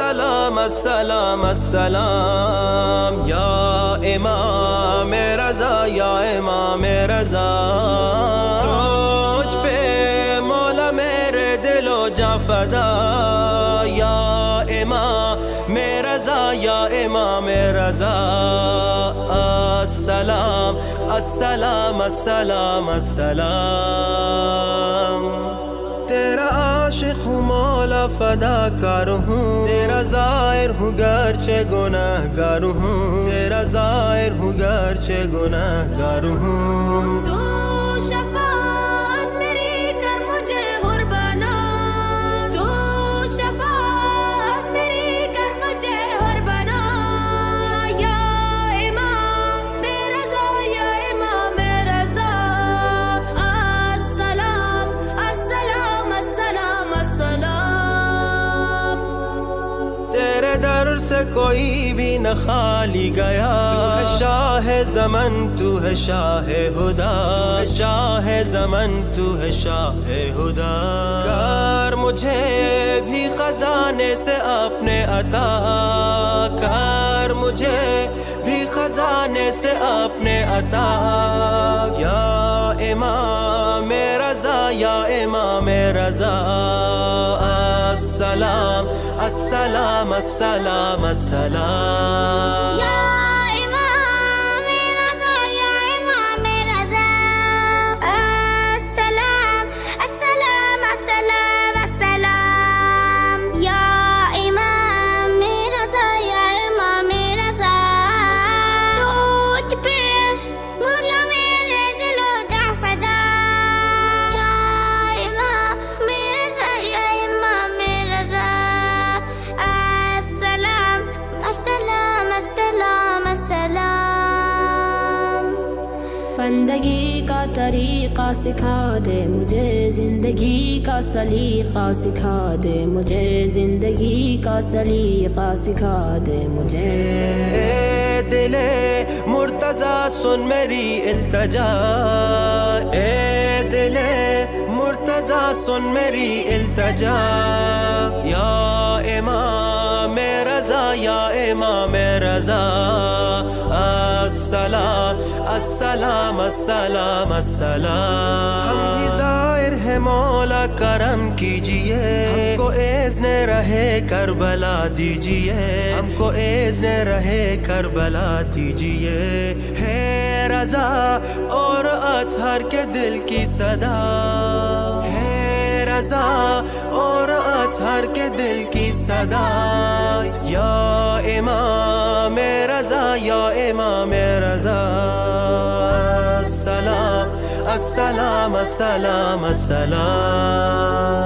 अस्सलाम अस्सलाम अस्सलाम या इमाम रज़ा या इमाम रज़ा। तुझ पे मौला मेरे दिलो जा फ़दा या इमाम रज़ा या इमाम रज़ा। अस्सलाम अस्सलाम अस्सलाम अस्सलाम। तेरा आशिक हूँ मौला फ़दाकार हूँ, तेरा ज़ाहिर हूँ गरचे गुनाहगार हूँ, तेरा ज़ाहिर हूँ गरचे गुनाहगार हूँ। तू शफ़ाअत मेरी कर मुझे हुर बना, तू शफ़ाअत मेरी कर मुझे हुर बना या इमाम रज़ा या इमाम रज़ा। अस्सलाम अस्सलाम अस्सलाम अस्सलाम। तेरे दर से कोई भी न खाली गया, तू है शाह ज़मन तू है शाह हुदा, तू है शाह ज़मन तू है शाह हुदा। कर मुझे भी खजाने से अपने अता, कर मुझे भी खजाने से अपने अता या इमाम रज़ा या इमाम रज़ा। अस्सलाम अस्सलाम अस्सलाम अस्सलाम या इमाम रज़ा या इमाम रज़ा। अस्सलाम अस्सलाम अस्सलाम अस्सलाम या इमाम रज़ा या इमाम रज़ा। तुझ पे मौला मेरे दिलो जा फ़दा या इमाम रज़ा या इमाम रज़ा। अस्सलाम अस्सलाम अस्सलाम अस्सलाम। बंदगी का तरीक़ा सिखा दे मुझे, ज़िंदगी का सलीक़ा सिखा दे मुझे, ज़िंदगी का सलीक़ा सिखा दे मुझे। ए दिले मुर्तज़ा सुन मेरी इल्तजा, ए दिले मुर्तज़ा सुन मेरी इल्तजा या इमाम रज़ा या इमाम रज़ा। अस्सलाम अस्सलाम अस्सलाम अस्सलाम। हम भी ज़ाहिर है मौला करम कीजिए, हमको इज़्न रहे करबला दीजिए, हमको इज़्न रहे करबला दीजिए। है रज़ा और अतहर के दिल की सदा, है रज़ा और अतहर के दिल की सदा या इमाम रज़ा या इमाम रज़ा। अस्सलाम अस्सलाम अस्सलाम अस्सलाम।